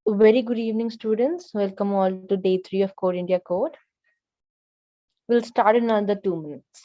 Very good evening, students. Welcome all to day 3 of Code India Code. We'll start in another 2 minutes.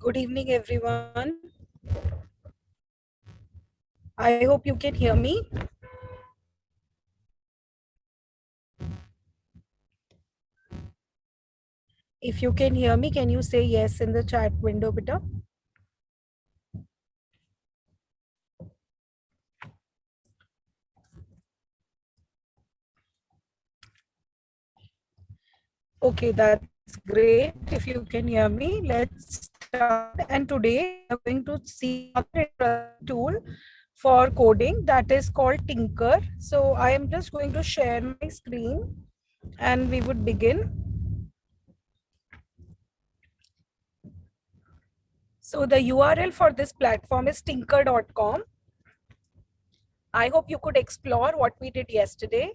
Good evening, everyone. I hope you can hear me. If you can hear me, can you say yes in the chat window, beta? Okay, that's great. If you can hear me, let's start. And today we are going to see another interesting tool for coding that is called Tinker. So I am just going to share my screen and we would begin. So the URL for this platform is tinker.com. I hope you could explore what we did yesterday.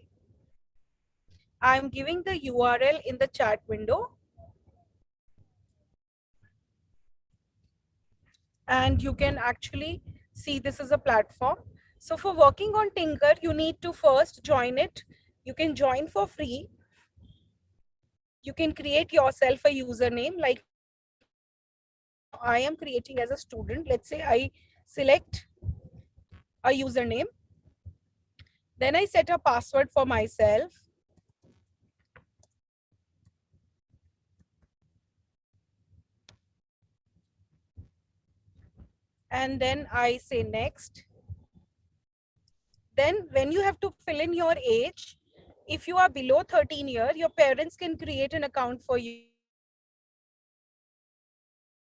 I'm giving the URL in the chat window. And you can actually see this is a platform. So for working on Tinker, you need to first join it. You can join for free. You can create yourself a username. Like now I am creating as a student. Let's say I select a username. Then I set a password for myself. And then I say next. Then when you have to fill in your age, if you are below 13 years, your parents can create an account for you. You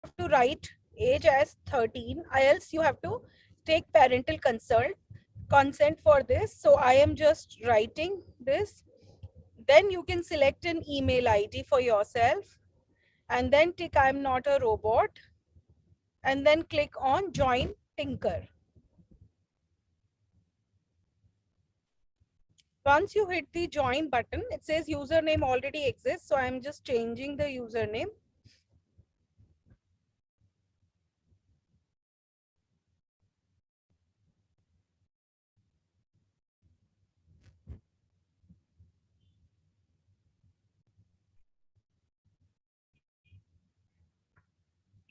have to write age as 13, else you have to take parental consent for this. So I am just writing this. Then you can select an email ID for yourself and then tick I'm not a robot and then click on join Tinker. Once you hit the join button, it says username already exists. So I'm just changing the username.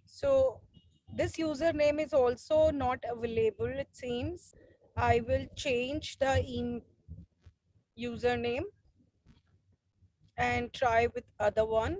So this username is also not available, it seems. I will change the username and try with other one.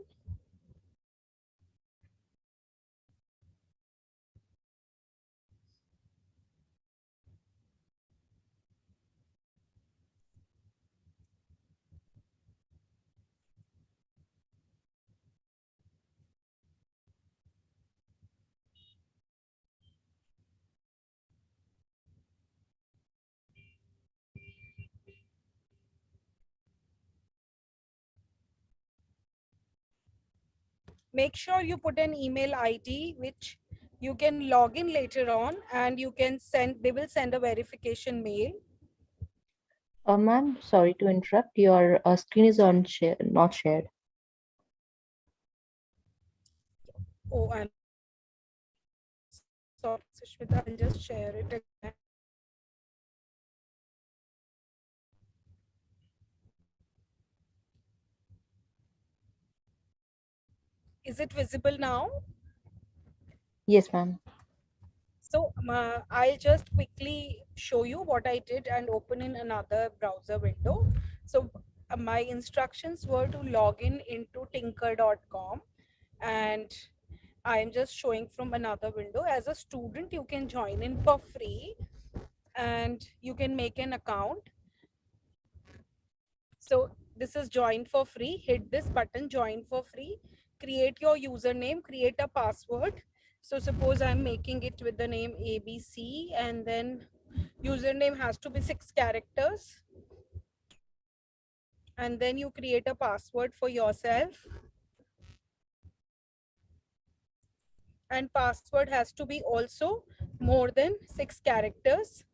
Make sure you put an email ID which you can log in later on and you can send, they will send a verification mail. Ma'am, sorry to interrupt. Your screen is not shared. Oh, I'm sorry, Sushmita, I'll just share it again. Is it visible now? Yes, ma'am. So I'll just quickly show you what I did and open in another browser window. So my instructions were to log in into tinker.com, and I am just showing from another window. As a student, you can join in for free and you can make an account. So this is join for free. Hit this button, join for free. Create your username, create a password. So suppose I'm making it with the name ABC, and then username has to be 6 characters. And then you create a password for yourself. And password has to be also more than 6 characters.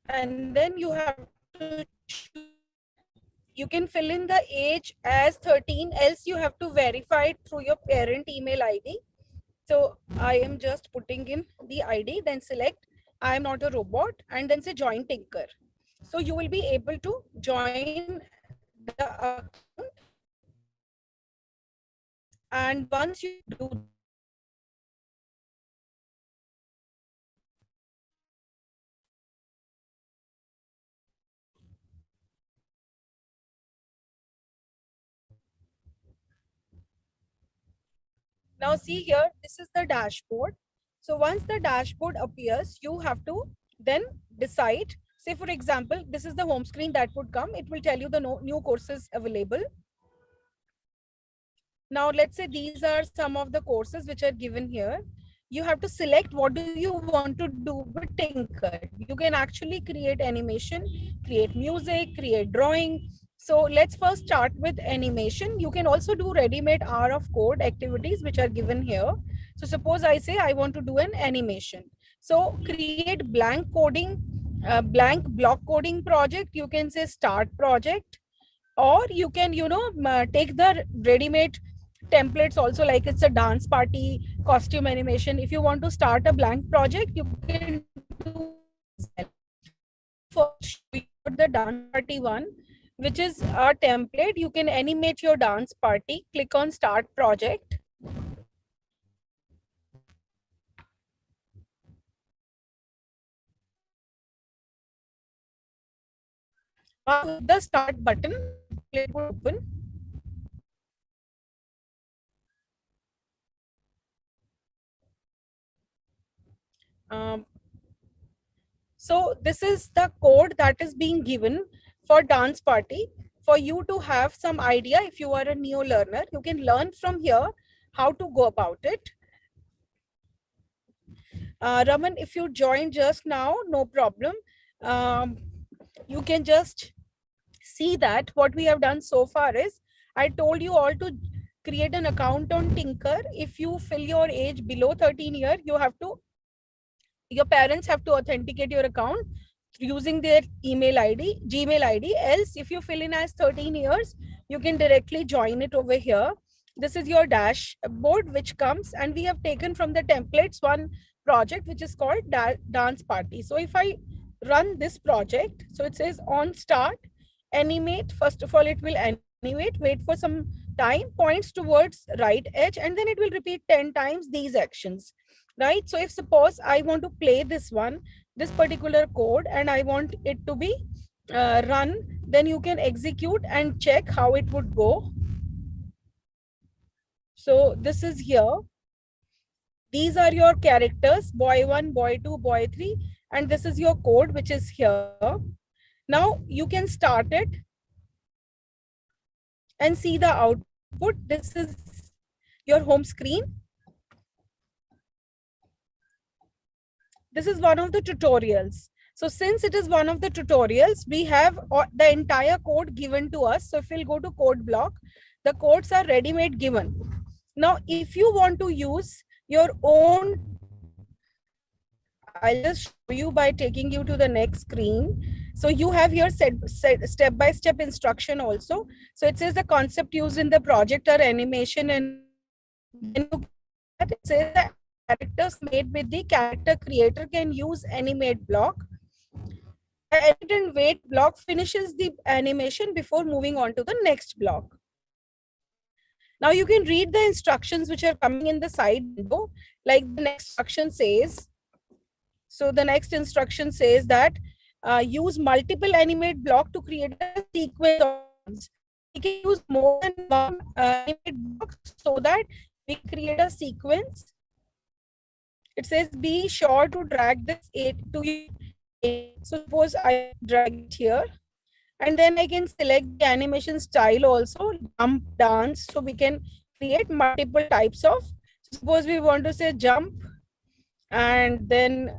And then you have to choose. You can fill in the age as 13, else you have to verify it through your parent email ID. So I am just putting in the ID, then select I am not a robot, and then say join Tinker. So you will be able to join the account. And once you do that, now see here, this is the dashboard. So once the dashboard appears, you have to then decide. Say for example, this is the home screen that would come. It will tell you the new courses available. Now let's say these are some of the courses which are given here. You have to select what do you want to do with Tinker. You can actually create animation, create music, create drawing. So let's first start with animation. You can also do ready-made hour of code activities which are given here. So suppose I say I want to do an animation. So create blank coding, blank block coding project. You can say start project, or you can take the ready-made templates also, like it's a dance party costume animation. If you want to start a blank project, you can do that as well. So let me first show you the dance party one, which is a template. You can animate your dance party. Click on start project. Once you hit the start button, the template would open. um, So this is the code that is being given for dance party. For you to have some idea, if you are a new learner, you can learn from here how to go about it. Raman, if you joined just now, no problem. You can just see that what we have done so far is, I told you all to create an account on Tinker. If you fill your age below 13 years, your parents have to authenticate your account using their email ID, Gmail ID. Else, if you fill in as 13 years, you can directly join it over here. This is your dashboard which comes, and we have taken from the templates one project which is called dance party. So if I run this project, so it says on start, animate. First of all, it will animate, wait for some time, points towards right edge, and then it will repeat 10 times these actions, right? So if suppose I want to play this one, this particular code, and I want it to be run, then you can execute and check how it would go. So this is here. These are your characters, boy 1, boy 2, boy 3, and this is your code which is here. Now you can start it and see the output. This is your home screen. This is one of the tutorials. So since it is one of the tutorials, we have the entire code given to us. So if we'll go to code block, the codes are ready-made given. Now, if you want to use your own, I'll just show you by taking you to the next screen. So you have here step-by-step instruction also. So it says the concept used in the project or animation, and then you see that it says the characters made with the character creator can use animate block. The edit and wait block finishes the animation before moving on to the next block. Now you can read the instructions which are coming in the side window. Like the next instruction says, So the next instruction says that use multiple animate block to create a sequence of dance. We can use more than one animate block so that we can create a sequence. It says be sure to drag this to your animate. So suppose I drag it here, and then I can select the animation style also, jump, dance. So we can create multiple types of, suppose we want to say jump, and then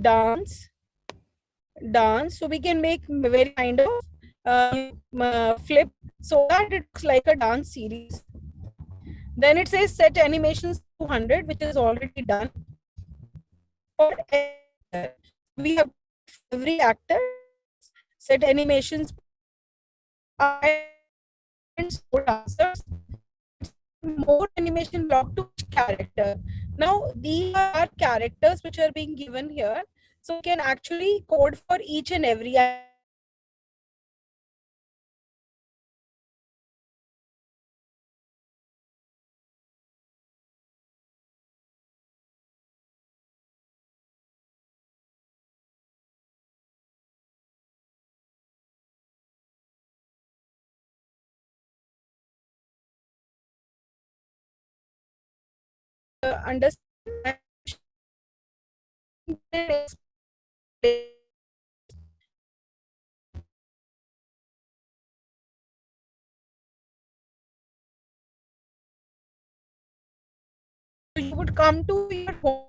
dance. So we can make very kind of flip so that it looks like a dance series. Then it says set animations 200, which is already done for every actor. We have for every actor set animations. I so dancers, more animation block to each character. Now these are characters which are being given here, so we can actually code for each and every. Understand. So you would come to your home.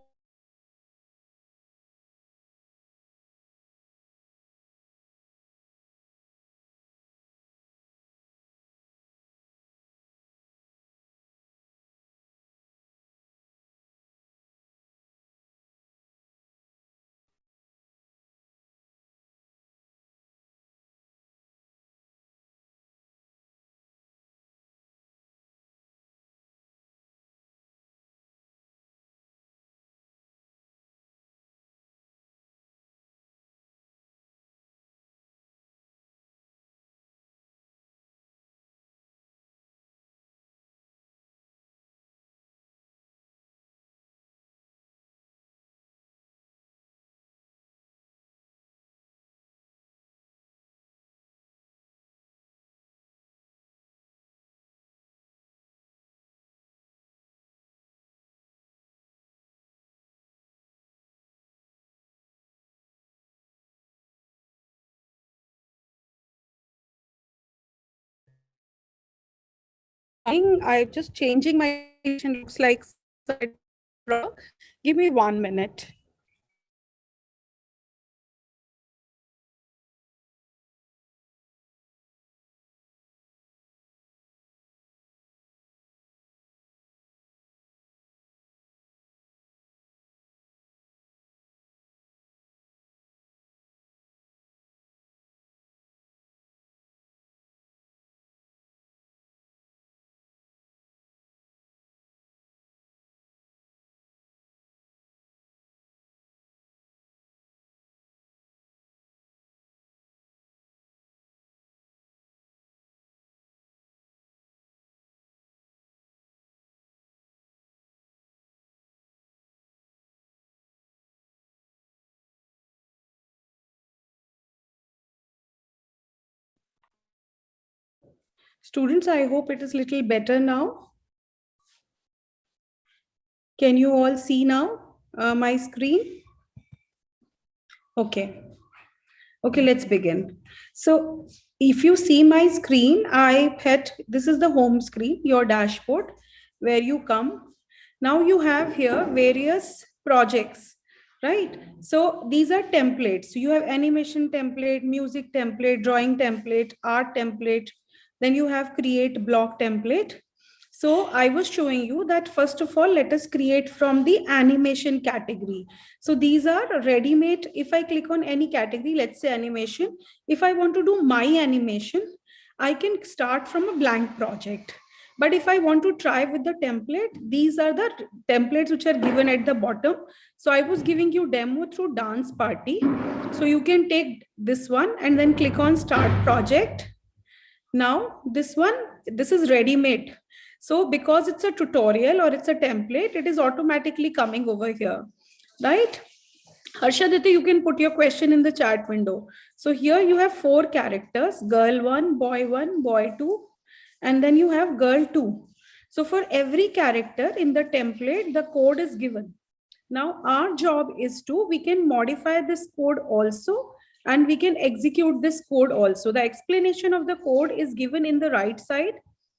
I'm just changing my presentation. Looks like give me 1 minute. Students, I hope it is little better now. Can you all see now my screen? Okay. Okay, let's begin. So if you see my screen, this is the home screen, your dashboard, where you come. Now you have here various projects, right? So these are templates. So you have animation template, music template, drawing template, art template. Then you have create block template. So I was showing you that first of all, let us create from the animation category. So these are ready-made. If I click on any category, let's say animation, if I want to do my animation, I can start from a blank project. But if I want to try with the template, these are the templates which are given at the bottom. So I was giving you demo through Dance Party. So you can take this one and then click on Start Project. Now this is ready-made. So because it's a tutorial or it's a template, it is automatically coming over here. right? Harshaditi, you can put your question in the chat window. So here you have 4 characters, girl 1, boy 2, and then you have girl 2. So for every character in the template, the code is given. Now our job is to, we can modify this code also, and we can execute this code also. The explanation of the code is given in the right side,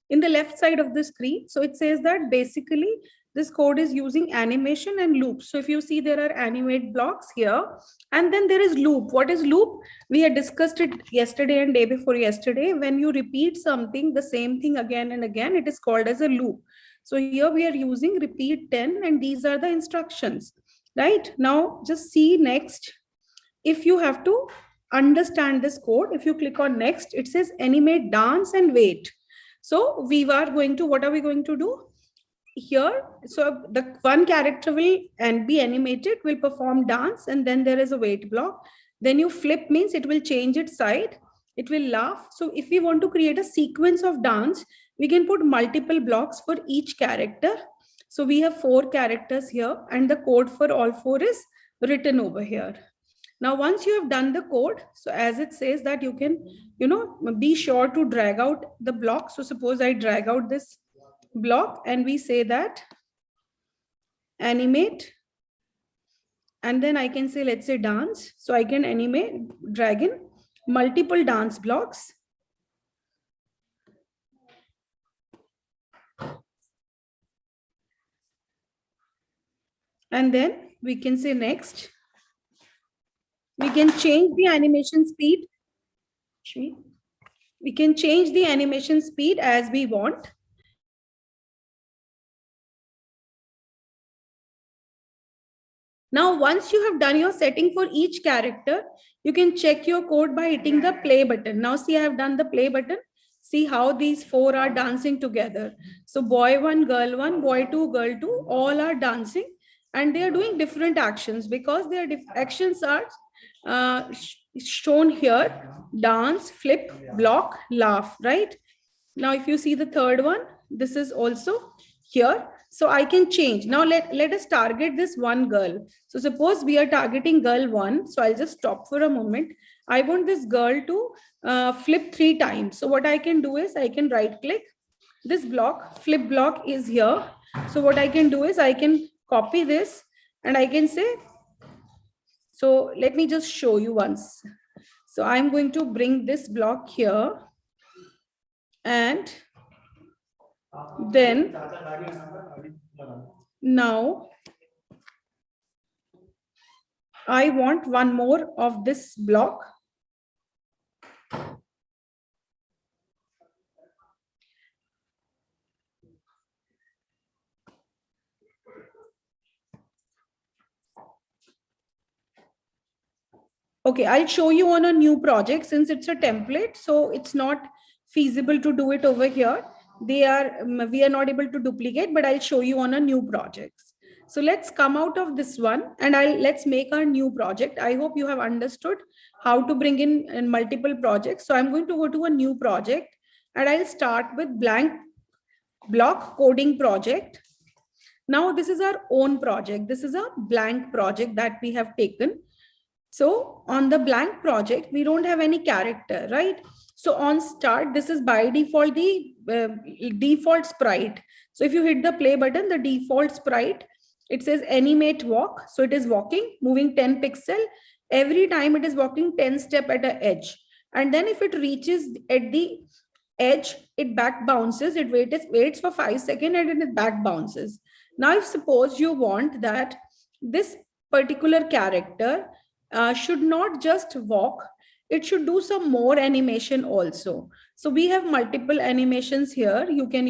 in the left side of the screen. So it says that basically this code is using animation and loop. So if you see, there are animate blocks here, and then there is loop. What is loop? We had discussed it yesterday and day before yesterday. When you repeat something, the same thing again and again, it is called as a loop. So here we are using repeat 10, and these are the instructions, right? Now just see next. If you have to understand this code, if you click on next, it says animate, dance and wait. So we are going to, what are we going to do here? So the one character will and be animated, will perform dance, and then there is a wait block. Then you flip means it will change its side, it will laugh. So if we want to create a sequence of dance, we can put multiple blocks for each character. So we have 4 characters here, and the code for all 4 is written over here. Now once you have done the code, so as it says that you can, be sure to drag out the block. So suppose I drag out this block and we say that animate, and then I can say, let's say dance. So I can animate, drag in multiple dance blocks. And then we can say next. We can change the animation speed. We can change the animation speed as we want. Now, once you have done your setting for each character, you can check your code by hitting the play button. Now, see, I have done the play button. See how these 4 are dancing together. So boy 1, girl 1, boy 2, girl 2, all are dancing, and they are doing different actions because their actions are shown here: dance, flip, block, laugh, right? Now, if you see the third one, this is also here. So I can change. Now let us target this one girl. So suppose we are targeting girl 1. So I'll just stop for a moment. I want this girl to flip 3 times. So what I can do is I can right click this block. Flip block is here. So what I can do is I can copy this, and I can say, so let me just show you once. So I'm going to bring this block here, and then now I want one more of this block. Okay, I'll show you on a new project since it's a template. So it's not feasible to do it over here. We are not able to duplicate, but I'll show you on a new project. So let's come out of this one, and let's make our new project. I hope you have understood how to bring in multiple projects. So I'm going to go to a new project, and I'll start with blank block coding project. Now this is our own project. This is a blank project that we have taken. So on the blank project, we don't have any character, right? So on start, this is by default the default sprite. So if you hit the play button, the default sprite, it says animate walk. So it is walking, moving 10 pixel. Every time it is walking 10 step at an edge. And then if it reaches at the edge, it back bounces. It waits for 5 seconds and it back bounces. Now, if suppose you want that this particular character should not just walk, it should do some more animation also. So we have multiple animations here. You can,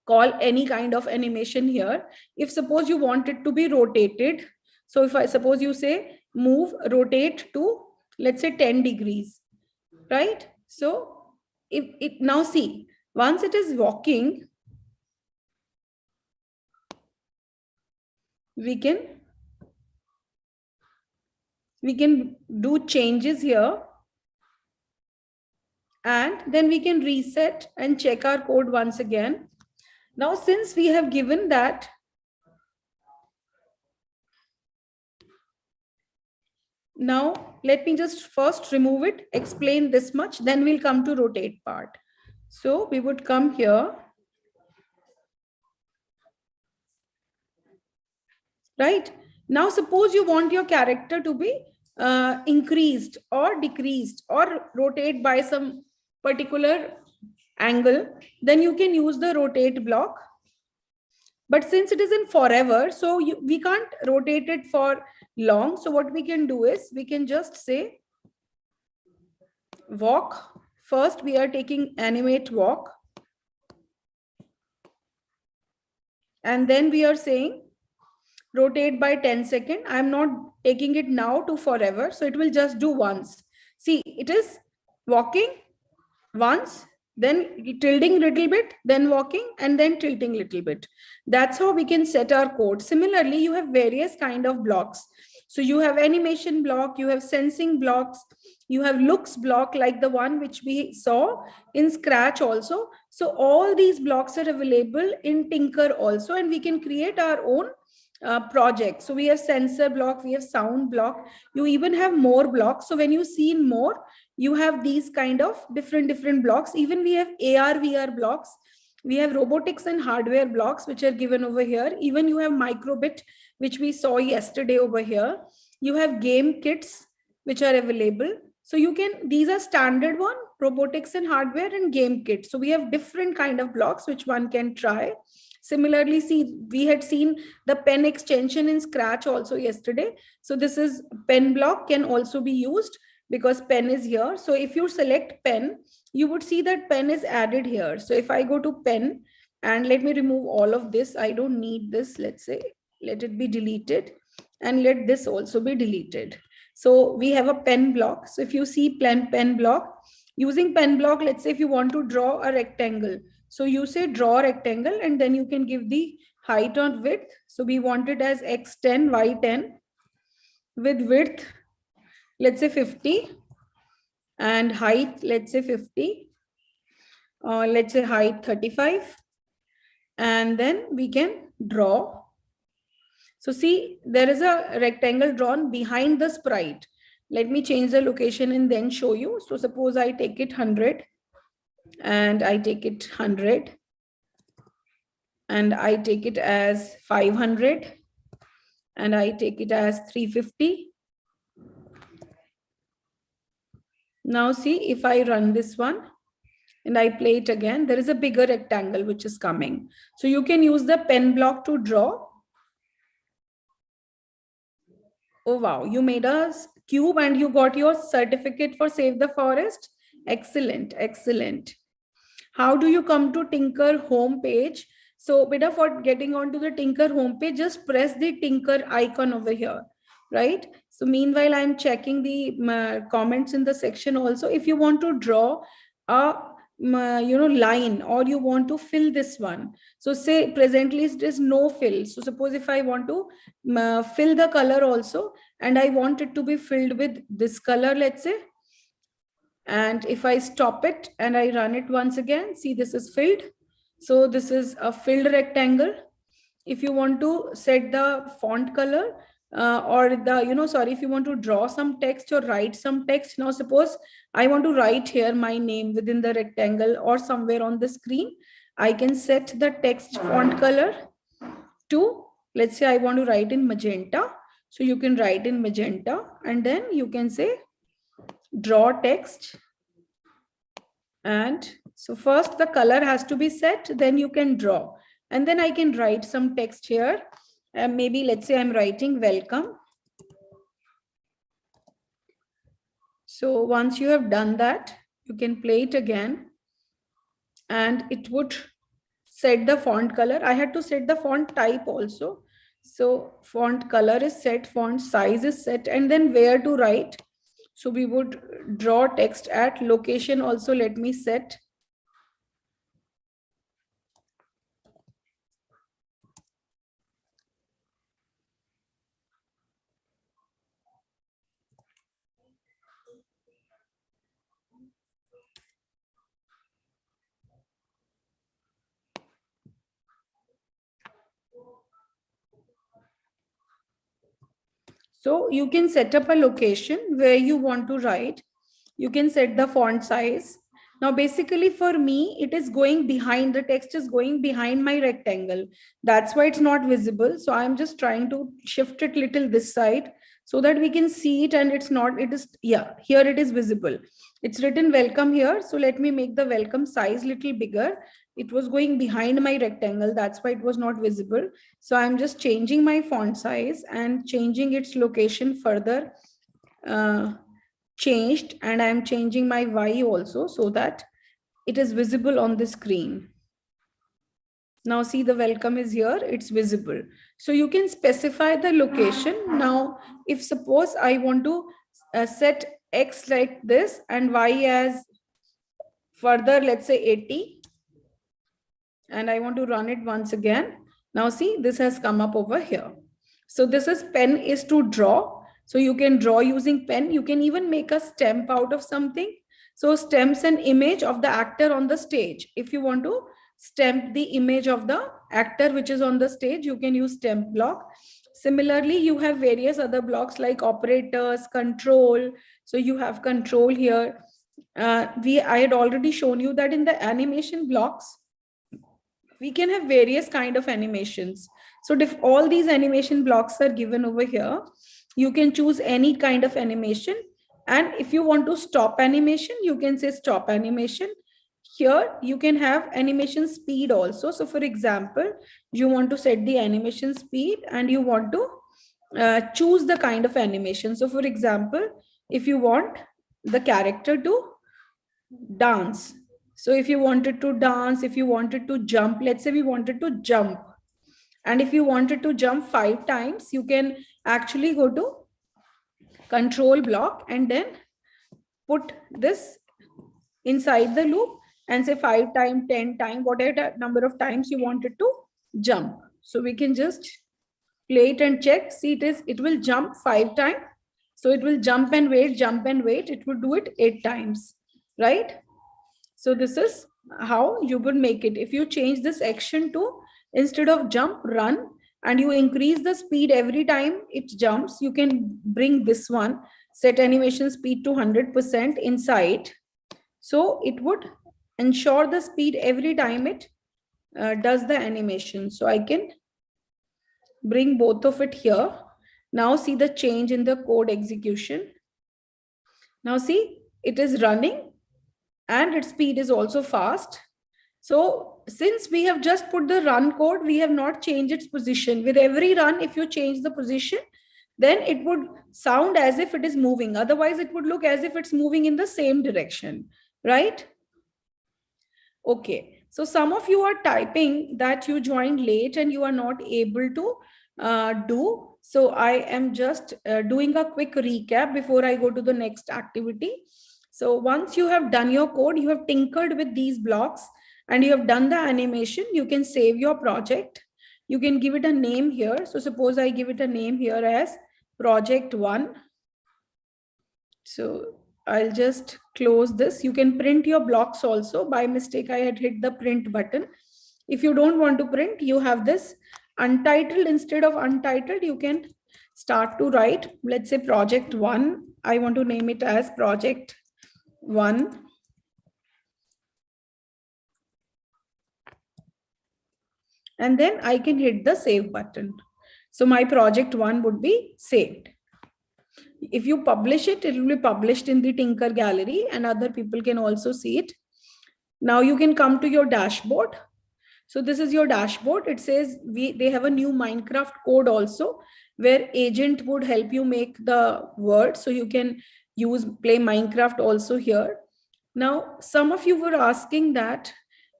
call any kind of animation here. If suppose you want it to be rotated, so if I suppose you say move, rotate to, let's say 10 degrees, right? So if it now see, once it is walking, we can do changes here, and then we can reset and check our code once again. Now, since we have given that Now, let me just first remove it, explain this much, then we'll come to rotate part. So we would come here, right? Now, suppose you want your character to be increased or decreased or rotate by some particular angle, then you can use the rotate block. But since it is in forever, so we can't rotate it for long. So what we can do is we can just say walk. First, we are taking animate walk. And then we are saying rotate by 10 seconds. I'm not taking it now to forever. So it will just do once. See, it is walking once, then tilting little bit, then walking, and then tilting little bit. That's how we can set our code. Similarly, you have various kind of blocks. So you have animation block, you have sensing blocks, you have looks block like the one which we saw in Scratch also. So all these blocks are available in Tinker also, and we can create our own project. So we have sensor block, we have sound block, you even have more blocks. So when you see in more, you have these kind of different blocks. Even we have AR VR blocks, we have robotics and hardware blocks which are given over here. Even you have microbit which we saw yesterday over here. You have game kits which are available. So you can, these are standard one, robotics and hardware and game kit. So we have different kind of blocks which one can try. Similarly, see, we had seen the pen extension in Scratch also yesterday. So this is pen block can also be used because pen is here. So if you select pen, you would see that pen is added here. So if I go to pen and let me remove all of this, I don't need this. Let's say, let it be deleted and let this also be deleted. So we have a pen block. So if you see pen block, using pen block, let's say if you want to draw a rectangle. So you say draw rectangle and then you can give the height or width. So we want it as x10, y10 with width, let's say 50 and height, let's say 50. Let's say height 35. And then we can draw. So see, there is a rectangle drawn behind the sprite. Let me change the location and then show you. So suppose I take it 100 and I take it 100 and I take it as 500 and I take it as 350. Now see, if I run this one and I play it again, there is a bigger rectangle which is coming. So you can use the pen block to draw. Oh wow, you made a cube and you got your certificate for Save the Forest. Excellent, excellent. How do you come to Tinker homepage? So beta, for getting onto the Tinker homepage, just press the Tinker icon over here, right? So meanwhile, I'm checking the comments in the section also. If you want to draw a line or you want to fill this one, so say presently it is no fill. So suppose if I want to fill the color also and I want it to be filled with this color, let's say, and if I stop it and I run it once again, see, this is filled. So this is a filled rectangle. If you want to set the font color or the, sorry, if you want to draw some text or write some text, now suppose I want to write here my name within the rectangle or somewhere on the screen, I can set the text font color to, let's say I want to write in magenta. So you can write in magenta and then you can say draw text. And so first the color has to be set, then you can draw. And then I can write some text here. And maybe let's say I'm writing welcome. So once you have done that, you can play it again. And it would set the font color. I had to set the font type also. So font color is set, font size is set, and then where to write. So we would draw text at location also. Let me set. So you can set up a location where you want to write. You can set the font size. Now, basically for me, it is going behind, the text is going behind my rectangle. That's why it's not visible. So I'm just trying to shift it little this side so that we can see it, and it's not, it is, yeah, here it is visible. It's written welcome here. So let me make the welcome size little bigger. It was going behind my rectangle. That's why it was not visible. So I'm just changing my font size and changing its location further. Changed, and I'm changing my Y also so that it is visible on the screen. Now see, the welcome is here, it's visible. So you can specify the location. Now, if suppose I want to set X like this and Y as further, let's say 80, and I want to run it once again. Now see, this has come up over here. So this is pen is to draw. So you can draw using pen. You can even make a stamp out of something. So stamps an image of the actor on the stage. If you want to stamp the image of the actor which is on the stage, you can use stamp block. Similarly, you have various other blocks like operators, control. So you have control here. I had already shown you that in the animation blocks, we can have various kind of animations. So if all these animation blocks are given over here, you can choose any kind of animation. And if you want to stop animation, you can say stop animation. Here you can have animation speed also. So for example, you want to set the animation speed and you want to choose the kind of animation. So for example, if you want the character to dance, so if you wanted to dance, if you wanted to jump, let's say we wanted to jump. And if you wanted to jump 5 times, you can actually go to control block and then put this inside the loop and say 5 times, 10 times, whatever number of times you wanted to jump. So we can just play it and check. See, it will jump 5 times. So it will jump and wait, jump and wait. It will do it 8 times, right? So this is how you would make it. If you change this action to, instead of jump, run, and you increase the speed every time it jumps, you can bring this one, set animation speed to 100% inside. So it would ensure the speed every time it does the animation. So I can bring both of it here. Now see the change in the code execution. Now see, it is running and its speed is also fast. So since we have just put the run code, we have not changed its position. With every run, if you change the position, then it would sound as if it is moving. Otherwise, it would look as if it's moving in the same direction, right? Okay. So some of you are typing that you joined late and you are not able to do. So I am just doing a quick recap before I go to the next activity. So once you have done your code, you have tinkered with these blocks and you have done the animation, you can save your project. You can give it a name here. So suppose I give it a name here as project 1. So I'll just close this. You can print your blocks also. By mistake, I had hit the print button. If you don't want to print, you have this untitled. Instead of untitled, you can start to write, let's say project 1. I want to name it as project 1. And then I can hit the save button. So my project 1 would be saved. If you publish it, it will be published in the Tinker Gallery and other people can also see it. Now you can come to your dashboard. So this is your dashboard. It says they have a new Minecraft code also where agent would help you make the word. So you can play Minecraft also here. Now, some of you were asking that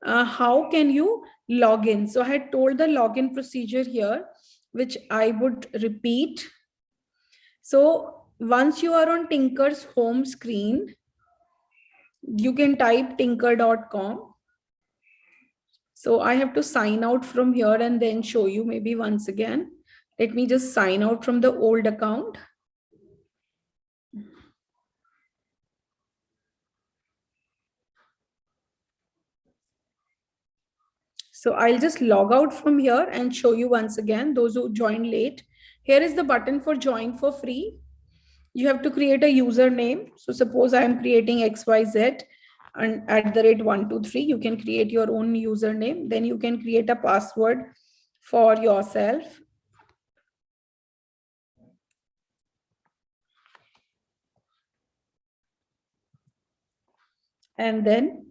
how can you log in? So I had told the login procedure here, which I would repeat. So once you are on Tinker's home screen, you can type tinker.com. So I have to sign out from here and then show you maybe once again. Let me just sign out from the old account. So I'll just log out from here and show you once again. Those who joined late, Here is the button for join for free. You have to create a username. So suppose I am creating XYZ and at the rate 123, you can create your own username. Then you can create a password for yourself. And then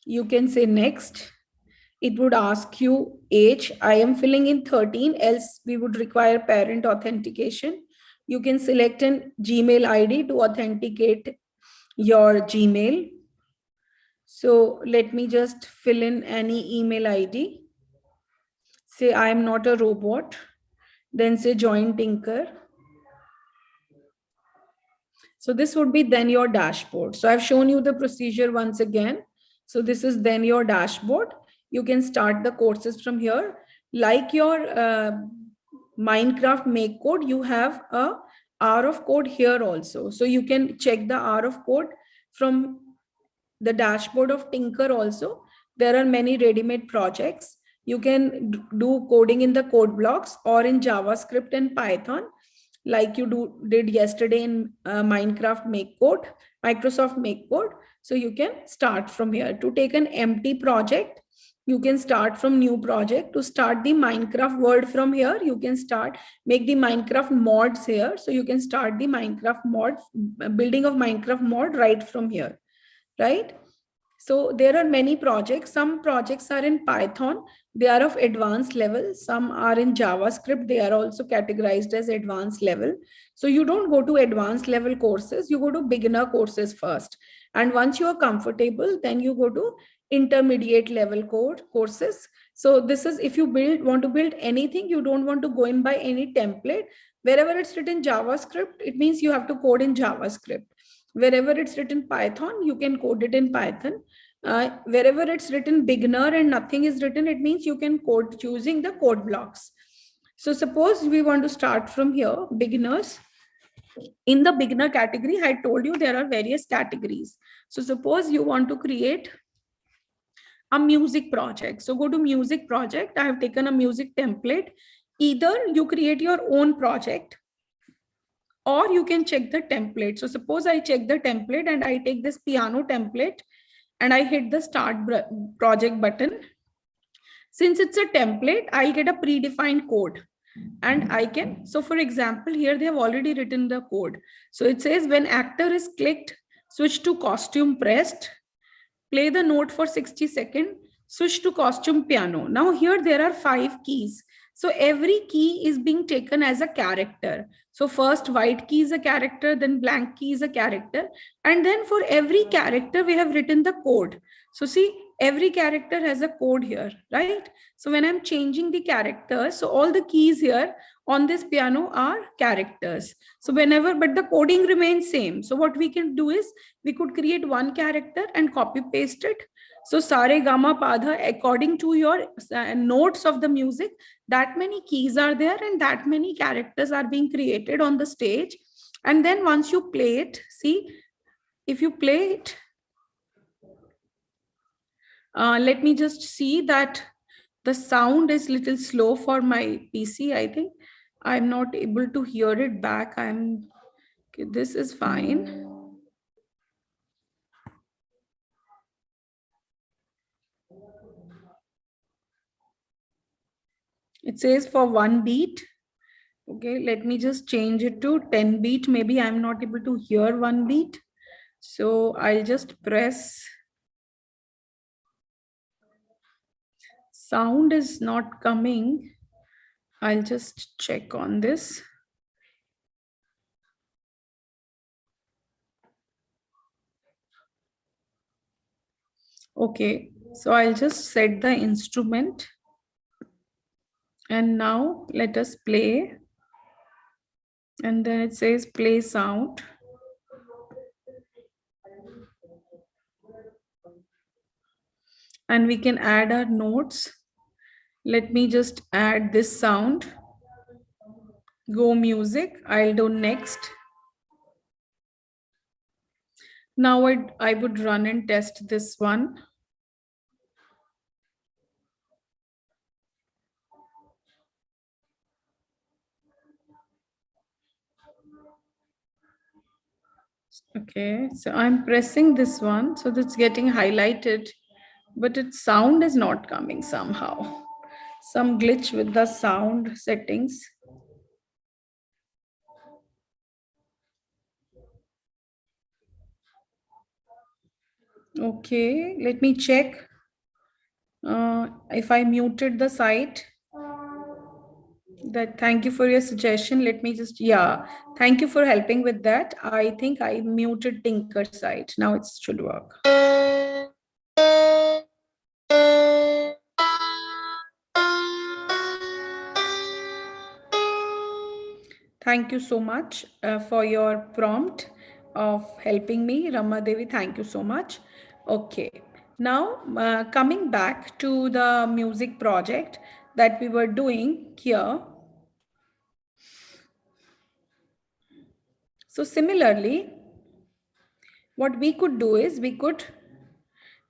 you can say next. It would ask you age. I am filling in 13, else we would require parent authentication. You can select an Gmail ID to authenticate your Gmail. So let me just fill in any email ID. Say I am not a robot. Then say join Tinker. So this would be then your dashboard. So I've shown you the procedure once again. So this is then your dashboard. You can start the courses from here. Like your Minecraft make code, you have a hour of code here also. So you can check the hour of code from the dashboard of Tinker also. There are many ready-made projects. You can do coding in the code blocks or in JavaScript and Python, like you did yesterday in Minecraft make code, Microsoft make code. So you can start from here. To take an empty project, you can start from new project. To start the Minecraft world from here, you can make the Minecraft mods here. So you can start the Minecraft mods, building of Minecraft mod right from here, right? So there are many projects. Some projects are in Python. They are of advanced level. Some are in JavaScript. They are also categorized as advanced level. So you don't go to advanced level courses. You go to beginner courses first. And once you are comfortable, then you go to intermediate level courses. So this is if you want to build anything, you don't want to go in by any template. Wherever it's written JavaScript, it means you have to code in JavaScript. Wherever it's written Python, you can code it in Python. Wherever it's written beginner and nothing is written, it means you can code choosing the code blocks. So suppose we want to start from here, beginners. In the beginner category, I told you there are various categories. So suppose you want to create a music project. So go to music project. I have taken a music template. Either you create your own project or you can check the template. So suppose I check the template and I take this piano template and I hit the start project button. Since it's a template, I'll get a predefined code and I can, so for example, here they have already written the code. So it says when actor is clicked, switch to costume pressed, play the note for 60 seconds, switch to costume piano. Now here there are 5 keys. So every key is being taken as a character. So first white key is a character, then blank key is a character. And then for every character, we have written the code. So see, every character has a code here, right? So when I'm changing the characters, so all the keys here on this piano are characters. So whenever, but the coding remains same. So what we can do is we could create one character and copy paste it. So sare gama padha, according to your notes of the music, that many keys are there and that many characters are being created on the stage. And then once you play it, see, if you play it, let me just see that the sound is little slow for my PC. I think I'm not able to hear it back. Okay, this is fine. It says for 1 beat. Okay, let me just change it to 10 beat. Maybe I'm not able to hear 1 beat. So I'll just press. Sound is not coming. I'll just check on this. Okay, so I'll just set the instrument. And now let us play. And then it says play sound. And we can add our notes. Let me just add this sound. Go music. I'll do next. Now I would run and test this one. Okay, so I'm pressing this one, so that's getting highlighted, but its sound is not coming somehow. Some glitch with the sound settings. Okay, let me check if I muted the site. That, thank you for your suggestion. Let me just, yeah, thank you for helping with that. I think I muted Tinker site. Now it should work. Thank you so much for your prompt of helping me, Rama Devi. Thank you so much. Okay, now coming back to the music project that we were doing here. So similarly, what we could do is we could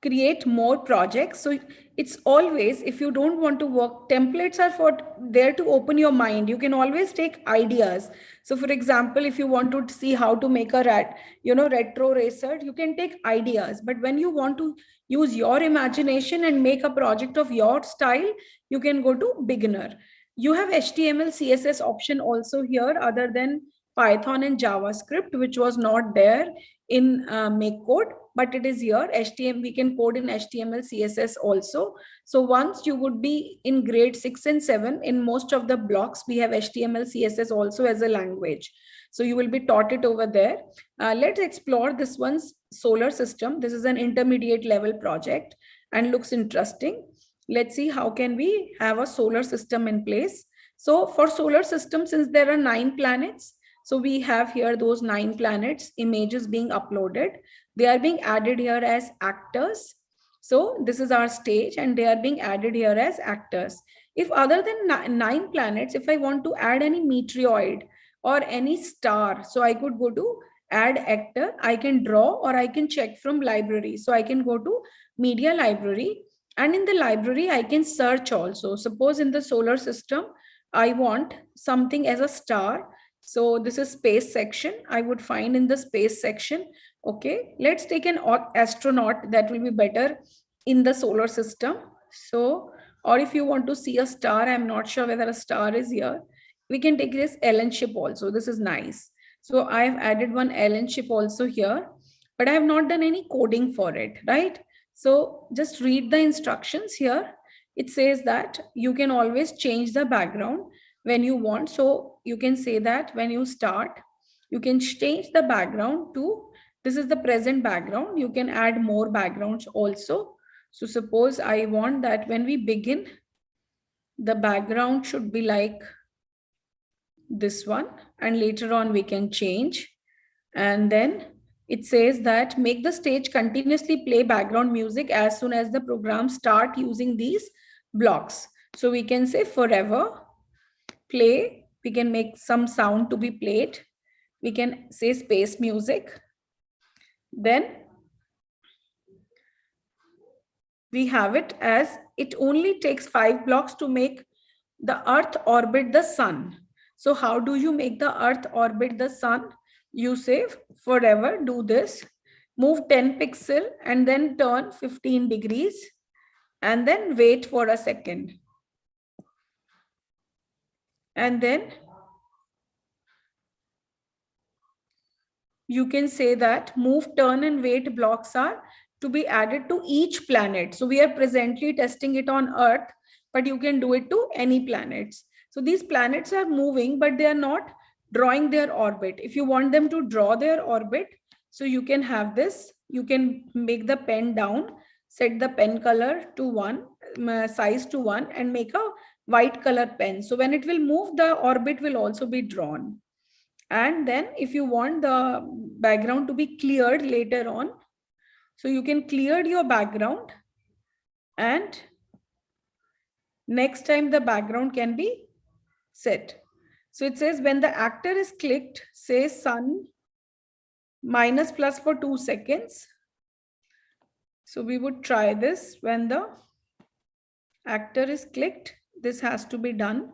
create more projects. So it's always, if you don't want to work, templates are for there to open your mind. You can always take ideas. So for example, if you want to see how to make a retro racer, you can take ideas. But when you want to use your imagination and make a project of your style, you can go to beginner. You have HTML CSS option also here, other than Python and JavaScript, which was not there in make code, but it is here. HTML, we can code in HTML CSS also. So once you would be in grade 6 and 7, in most of the blocks we have HTML CSS also as a language, so you will be taught it over there. Let's explore this one's solar system. This is an intermediate level project and looks interesting. Let's see how can we have a solar system in place. So for solar system, since there are 9 planets, so we have here those 9 planets images being uploaded. They are being added here as actors. So this is our stage and they are being added here as actors. If other than 9 planets, if I want to add any meteoroid or any star, so I could go to add actor, I can draw, or I can check from library. So I can go to media library, and in the library I can search also. Suppose in the solar system I want something as a star, so this is space section. I would find in the space section. Okay, let's take an astronaut. That will be better in the solar system. So, or if you want to see a star, I'm not sure whether a star is here. We can take this Allen ship also. This is nice. So I've added one Allen ship also here, but I have not done any coding for it, right? So just read the instructions here. It says that you can always change the background when you want. So you can say that when you start, you can change the background to, this is the present background. You can add more backgrounds also. So suppose I want that when we begin, the background should be like this one, and later on we can change. And then it says that make the stage continuously play background music as soon as the program start using these blocks. So we can say forever play, we can make some sound to be played, we can say space music. Then we have it as it only takes 5 blocks to make the earth orbit the sun. So how do you make the earth orbit the sun? You say forever do this, move 10 pixel and then turn 15 degrees and then wait for a second. And then you can say that move, turn and wait blocks are to be added to each planet. So we are presently testing it on Earth, but you can do it to any planets. So these planets are moving, but they are not drawing their orbit. If you want them to draw their orbit, so you can have this, you can make the pen down, set the pen color to 1, size to 1, and make a white color pen. So when it will move, the orbit will also be drawn. And then if you want the background to be cleared later on, so you can clear your background, and next time the background can be set. So it says when the actor is clicked, say sun minus plus for 2 seconds. So we would try this. When the actor is clicked, this has to be done.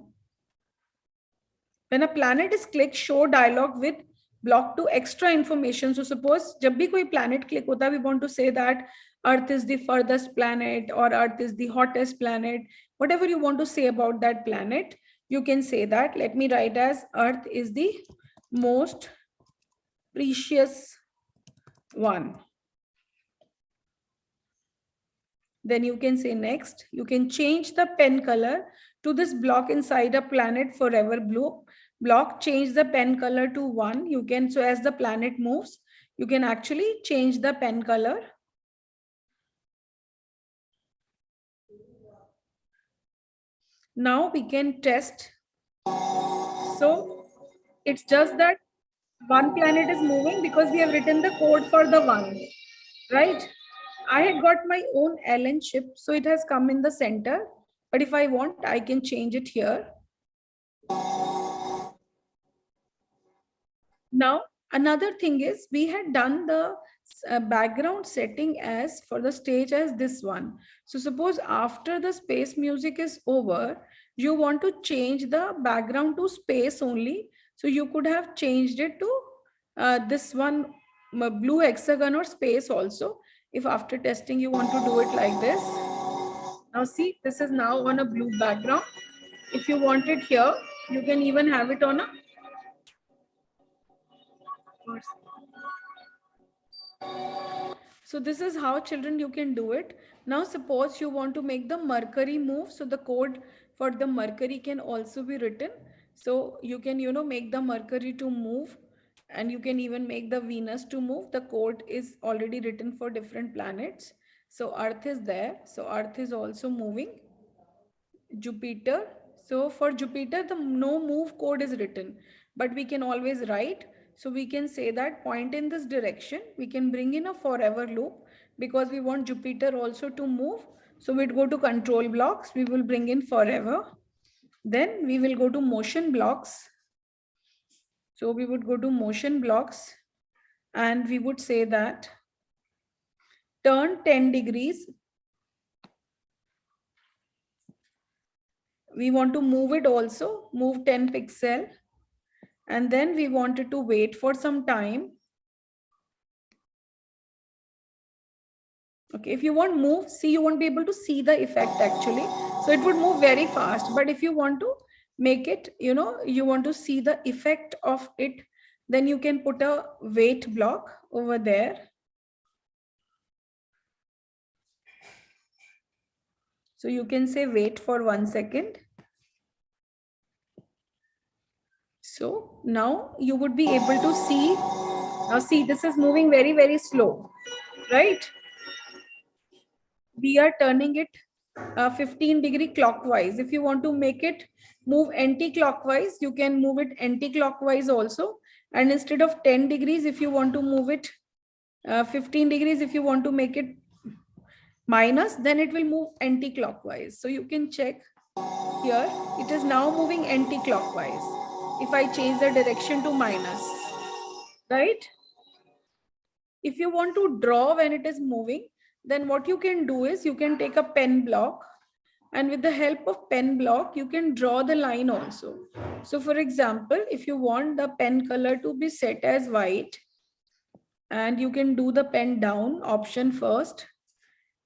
When a planet is clicked, show dialog with block to extra information. So suppose जब भी कोई planet click होता है, we want to say that Earth is the furthest planet or Earth is the hottest planet. Whatever you want to say about that planet, you can say that. Let me write as Earth is the most precious one. Then you can say next. You can change the pen color to this block inside a planet forever blue block. Change the pen color to 1. You can, so as the planet moves, you can actually change the pen color. Now we can test. So it's just that one planet is moving because we have written the code for the one, right? I had got my own Allen chip, so it has come in the center. But if I want, I can change it here. Now, another thing is we had done the background setting as for the stage as this one. So suppose after the space music is over, you want to change the background to space only. So you could have changed it to this one blue hexagon or space also. If after testing you want to do it like this. Now see, this is now on a blue background. If you want it here, you can even have it on a So this is how children you can do it. Now suppose you want to make the Mercury move. So the code for the Mercury can also be written. So you can, make the Mercury to move, and you can even make the Venus to move. The code is already written for different planets. So Earth is there. So Earth is also moving. Jupiter. So for Jupiter, the no move code is written, but we can always write. So we can say that point in this direction. We can bring in a forever loop because we want Jupiter also to move. So we'd go to control blocks. We will bring in forever. Then we will go to motion blocks. So we would go to motion blocks and we would say that turn 10 degrees. We want to move it also, move 10 pixel. And then we wanted to wait for some time. Okay, if you want move, see, you won't be able to see the effect actually. So it would move very fast. But if you want to make it, you want to see the effect of it, then you can put a wait block over there. So you can say wait for 1 second. So now you would be able to see. Now see, this is moving very, very slow, right? We are turning it 15-degree clockwise. If you want to make it move anti-clockwise, you can move it anti-clockwise also. And instead of 10 degrees, if you want to move it 15 degrees, if you want to make it minus, then it will move anti-clockwise. So you can check here, it is now moving anti-clockwise. If I change the direction to minus, right? If you want to draw when it is moving, then what you can do is you can take a pen block, and with the help of pen block, you can draw the line also. So for example, if you want the pen color to be set as white, and you can do the pen down option first,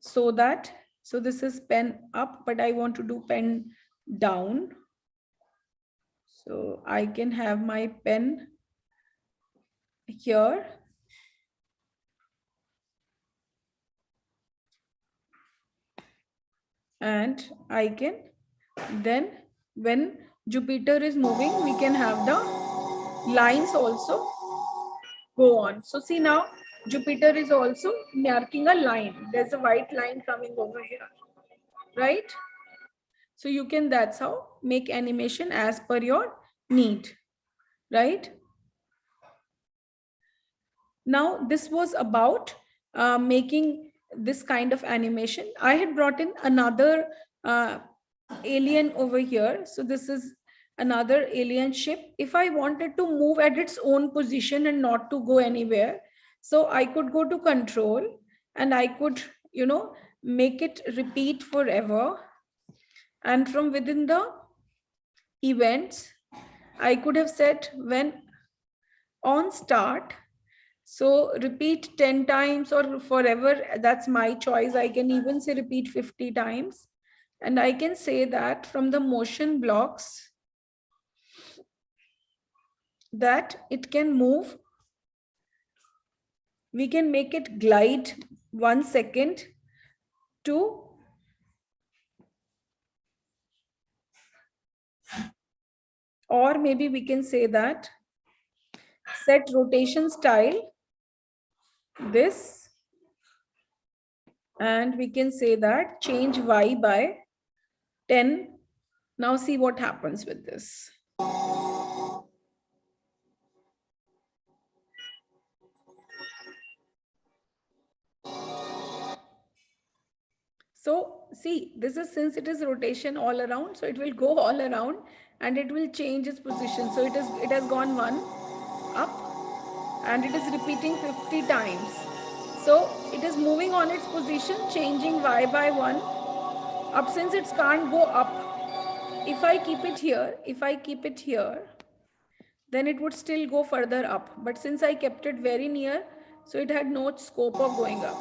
so this is pen up, but I want to do pen down. So I can have my pen here. And I can then, when Jupiter is moving, we can have the lines also go on. So see, now Jupiter is also marking a line. There's a white line coming over here, right? So you can, that's how make animation as per your need, right? Now this was about making this kind of animation. I had brought in another alien over here. So this is another alien ship. If I wanted to move at its own position and not to go anywhere, so I could go to control and I could, make it repeat forever. And from within the events, I could have said when on start. So repeat 10 times or forever, that's my choice. I can even say repeat 50 times. And I can say that from the motion blocks that it can move. We can make it glide 1 second to or maybe we can say that set rotation style this, and we can say that change y by 10. Now see what happens with this. So see, this is, since it is rotation all around, so it will go all around and it will change its position. So it has gone 1 up and it is repeating 50 times. So it is moving on its position, changing y by 1 up, since it can't go up. If I keep it here, then it would still go further up. But since I kept it very near, so it had no scope of going up.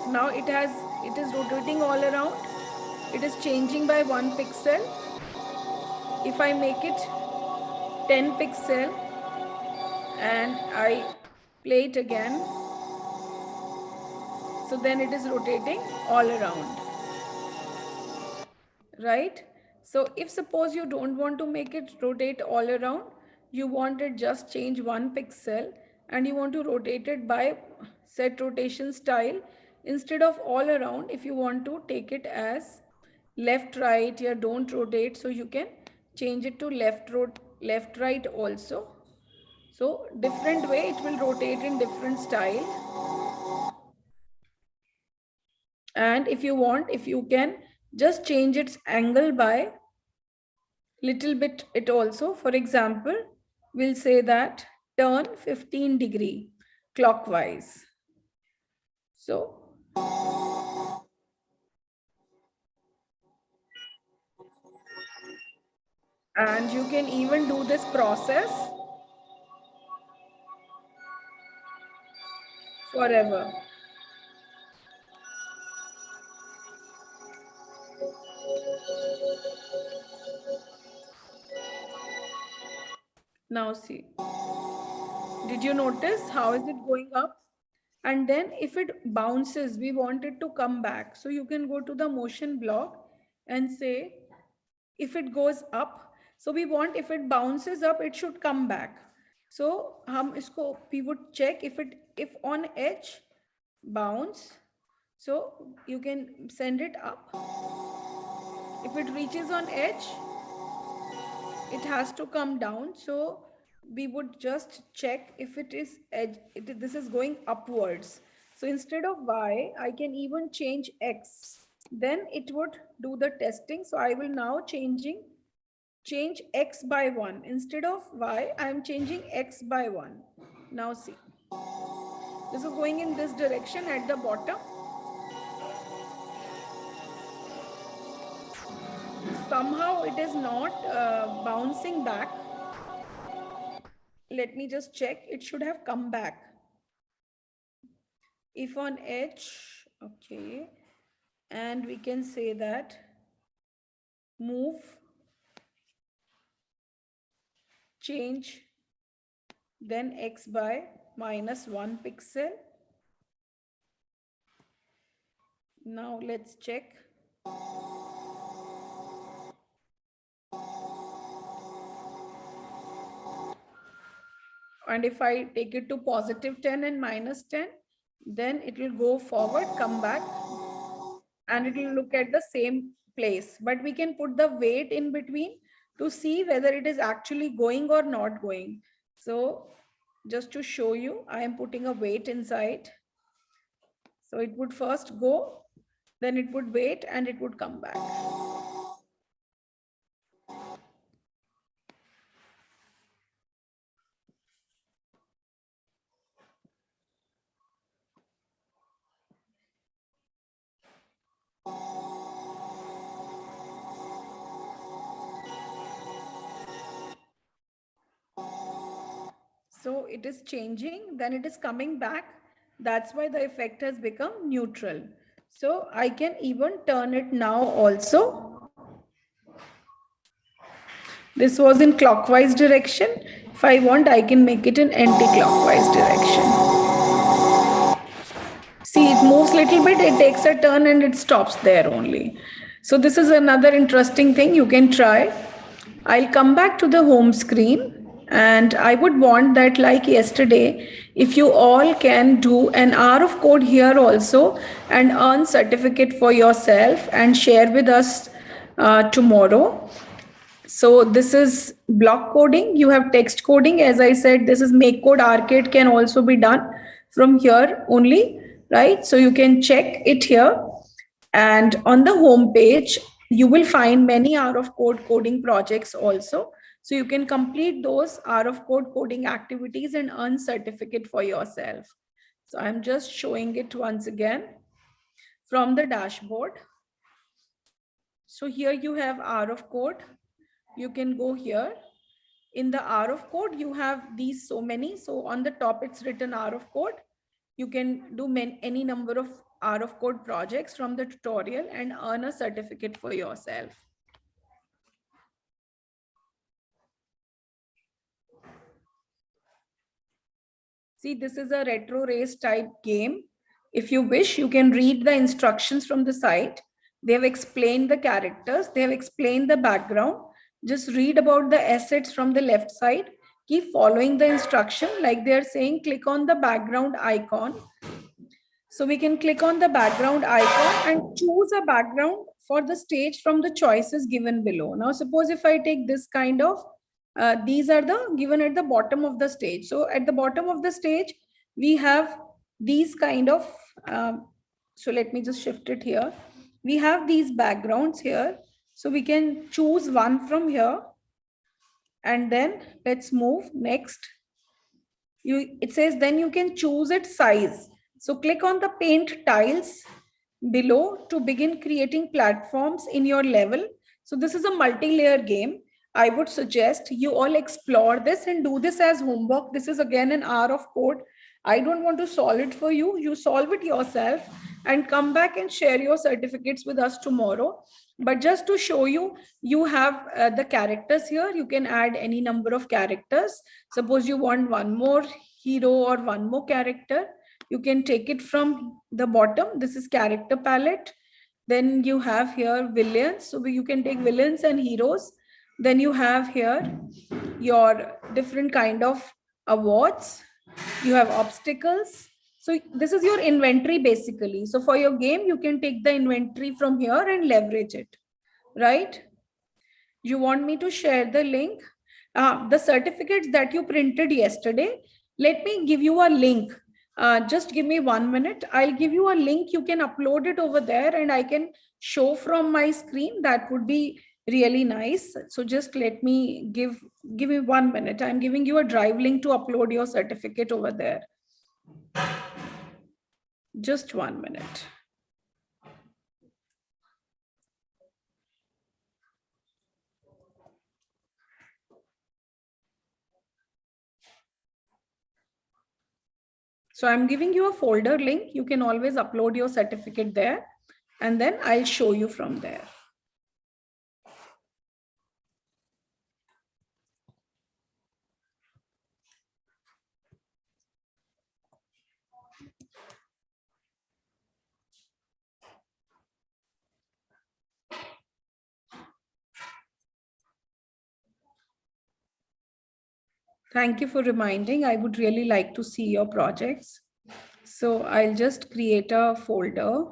So now it is rotating all around. It is changing by 1 pixel. If I make it 10 pixel and I play it again, so then it is rotating all around, right? So if suppose you don't want to make it rotate all around, you want it just change 1 pixel and you want to rotate it by set rotation style, instead of all around, if you want to take it as left right, yeah, don't rotate, so you can change it to left right also. So different way it will rotate in different style. And if you want, if you can just change its angle by little bit it also. For example, we'll say that turn 15-degree clockwise. So and you can even do this process forever. Now see, did you notice how is it going up? And then if it bounces, we want it to come back. So you can go to the motion block and say, if it goes up, so we want, if it bounces up, it should come back. So hum isko we would check if on edge bounce, so you can send it up. If it reaches on edge, it has to come down. So we would just check if it is edge, this is going upwards. So instead of y, I can even change x. Then it would do the testing. So I will now change x by 1. Instead of y, I am changing x by 1. Now see, this is going in this direction at the bottom. Somehow it is not bouncing back. Let me just check. It should have come back. If on edge, okay, and we can say that move, change, then x by -1 pixel. Now let's check. And if I take it to +10 and -10, then it will go forward, come back, and it will look at the same place. But we can put the weight in between to see whether it is actually going or not going. So just to show you, I am putting a weight inside. So it would first go, then it would wait, and it would come back. So it is changing, then it is coming back. That's why the effect has become neutral. So I can even turn it now also. This was in clockwise direction. If I want, I can make it in anti-clockwise direction. See, it moves little bit, it takes a turn and it stops there only. So this is another interesting thing you can try. I'll come back to the home screen, and I would want that, like yesterday, if you all can do an hour of code here also and earn certificate for yourself and share with us tomorrow. So this is block coding. You have text coding. As I said, this is make code arcade can also be done from here only, right? So you can check it here. And on the home page, you will find many hour of code coding projects also. So you can complete those hour of code coding activities and earn certificate for yourself. So I'm just showing it once again from the dashboard. So here you have hour of code. You can go here. In the hour of code, you have these so many. So on the top, it's written hour of code. You can do any number of hour of code projects from the tutorial and earn a certificate for yourself. See, this is a retro race type game. If you wish, you can read the instructions from the site. They have explained the characters. They have explained the background. Just read about the assets from the left side. Keep following the instruction. Like they are saying, click on the background icon. So we can click on the background icon and choose a background for the stage from the choices given below. Now, suppose if I take this kind of, these are the given at the bottom of the stage. So at the bottom of the stage, we have these kind of, so let me just shift it here. We have these backgrounds here. So we can choose one from here. And then let's move next. It says then you can choose its size. So click on the paint tiles below to begin creating platforms in your level. So this is a multi-layer game. I would suggest you all explore this and do this as homework. This is again an hour of code. I don't want to solve it for you. You solve it yourself and come back and share your certificates with us tomorrow. But just to show you, you have the characters here. You can add any number of characters. Suppose you want one more hero or one more character. You can take it from the bottom. This is character palette. Then you have here villains. So you can take villains and heroes. Then you have here your different kind of awards. You have obstacles. So this is your inventory basically. So for your game, you can take the inventory from here and leverage it, right? You want me to share the link? The certificates that you printed yesterday, let me give you a link. Just give me 1 minute. I'll give you a link. You can upload it over there and I can show from my screen. That would be really nice. So just let me give me 1 minute. I'm giving you a drive link to upload your certificate over there. Just 1 minute. So I'm giving you a folder link. You can always upload your certificate there and then I'll show you from there. Thank you for reminding. I would really like to see your projects. So I'll just create a folder.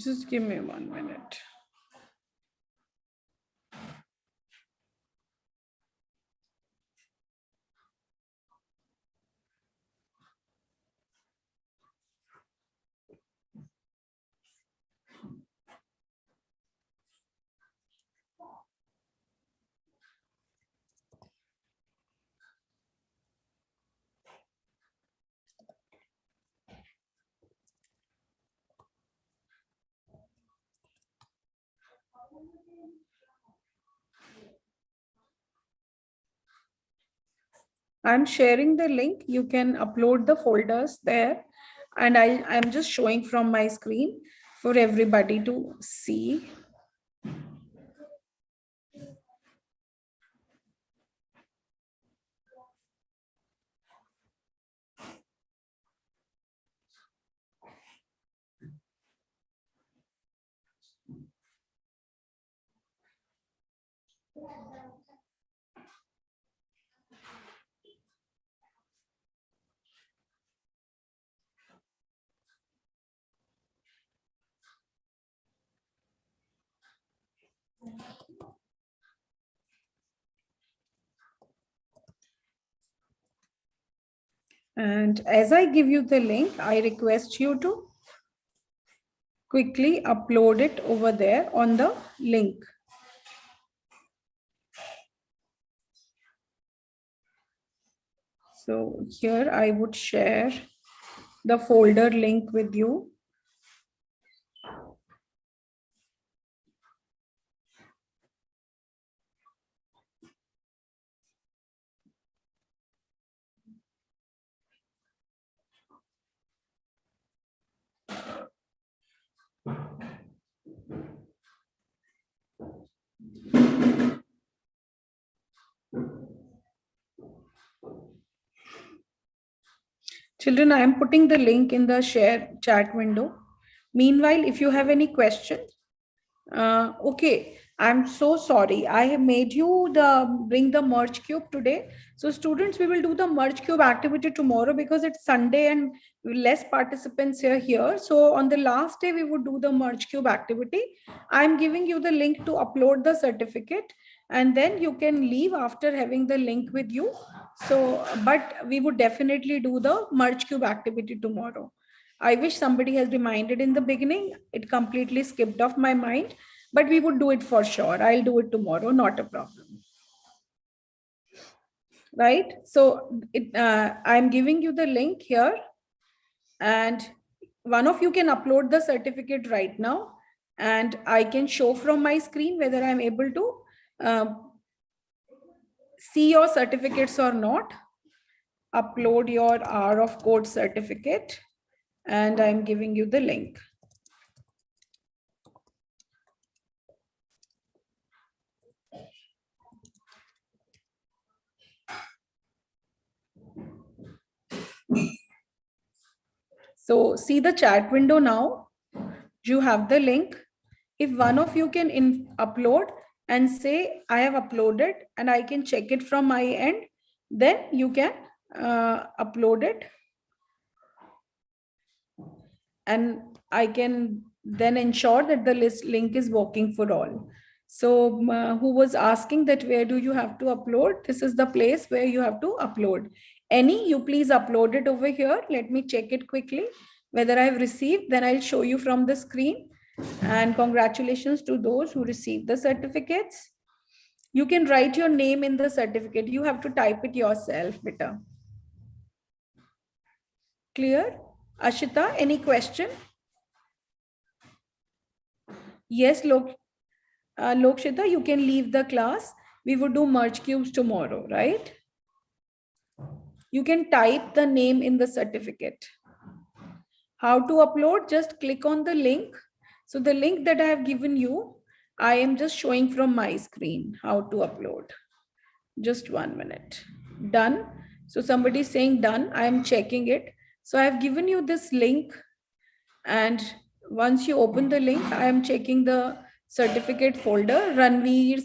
Just give me 1 minute. I'm sharing the link. You can upload the folders there. And I'm just showing from my screen for everybody to see. And as I give you the link, I request you to quickly upload it over there on the link. So here I would share the folder link with you. Children, I am putting the link in the share chat window. Meanwhile, if you have any questions, okay, I'm so sorry. I have made you bring the merge cube today. So students, we will do the merge cube activity tomorrow because it's Sunday and less participants are here. So on the last day, we would do the merge cube activity. I'm giving you the link to upload the certificate and then you can leave after having the link with you. So, but we would definitely do the merge cube activity tomorrow. I wish somebody has reminded in the beginning. It completely skipped off my mind, but we would do it for sure. I'll do it tomorrow, not a problem. Right? So I'm giving you the link here and one of you can upload the certificate right now and I can show from my screen whether I'm able to see your certificates or not. Upload your hour of code certificate and I'm giving you the link. So see the chat window now. You have the link. If one of you can upload and say, I have uploaded and I can check it from my end, then you can upload it. And I can then ensure that the link is working for all. So who was asking that where do you have to upload? This is the place where you have to upload. Any, you please upload it over here. Let me check it quickly. Whether I have received, then I'll show you from the screen. And congratulations to those who received the certificates. You can write your name in the certificate. You have to type it yourself, beta. Clear? Ashita, any question? Yes, Lokshita, you can leave the class. We would do merge cubes tomorrow, right? You can type the name in the certificate. How to upload? Just click on the link. So the link that I have given you, I am just showing from my screen how to upload. Just 1 minute. Done. So somebody is saying done. I am checking it. So I have given you this link. And once you open the link, I am checking the certificate folder. Ranveer,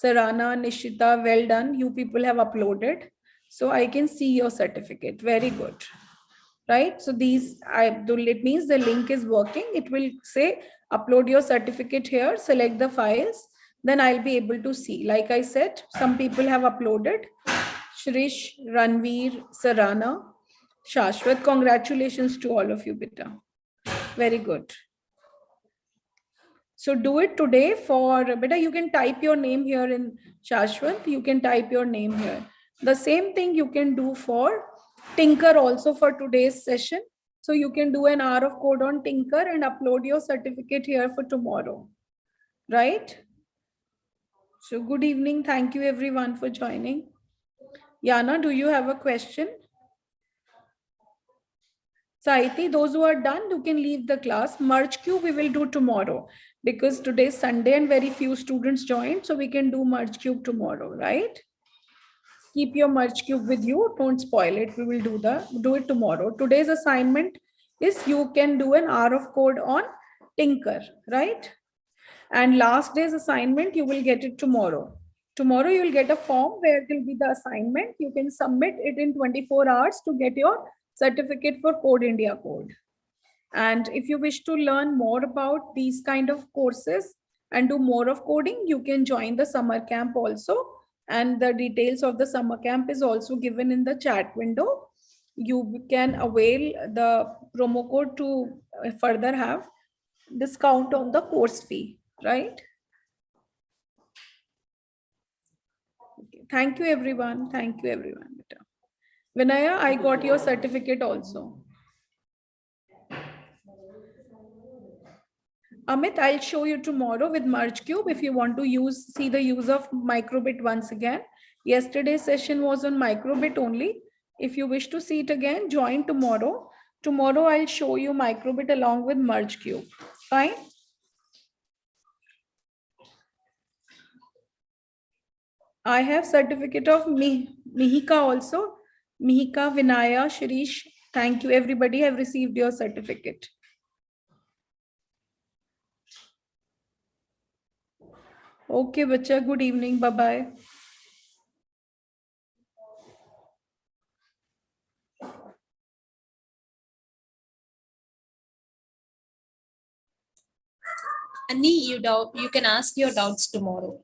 Sarana, Nishita, well done. You people have uploaded. So I can see your certificate. Very good. right? So it means the link is working. It will say upload your certificate here, select the files, then I'll be able to see. Like I said, some people have uploaded. Shrish, Ranveer, Sarana, Shashwat, congratulations to all of you, beta. Very good. So do it today for, beta, you can type your name here in Shashwat, you can type your name here. The same thing you can do for Tinker also for today's session. So you can do an hour of code on Tinker and upload your certificate here for tomorrow, right? So good evening. Thank you everyone for joining. Yana, do you have a question? Saiti, those who are done, you can leave the class. Merge queue we will do tomorrow because today is Sunday and very few students joined. So we can do merge cube tomorrow, right? Keep your merge cube with you. Don't spoil it. We will do it tomorrow. Today's assignment is you can do an hour of code on Tinker, right? And last day's assignment, you will get it tomorrow. Tomorrow you will get a form where will be the assignment. You can submit it in 24 hours to get your certificate for Code India Code. And if you wish to learn more about these kind of courses and do more of coding, you can join the summer camp also. And the details of the summer camp is also given in the chat window. You can avail the promo code to further have discount on the course fee, right? Okay. Thank you, everyone. Thank you, everyone. Vinaya, I got your certificate also. Amit, I'll show you tomorrow with Merge Cube if you want to see the use of microbit once again. Yesterday's session was on microbit only. If you wish to see it again, join tomorrow. Tomorrow I'll show you microbit along with Merge Cube. Fine. I have certificate of Mihika also. Mihika, Vinaya, Shirish. Thank you. Everybody have received your certificate. Okay, bacha. Good evening. Bye-bye. Annie, you can ask your doubts tomorrow.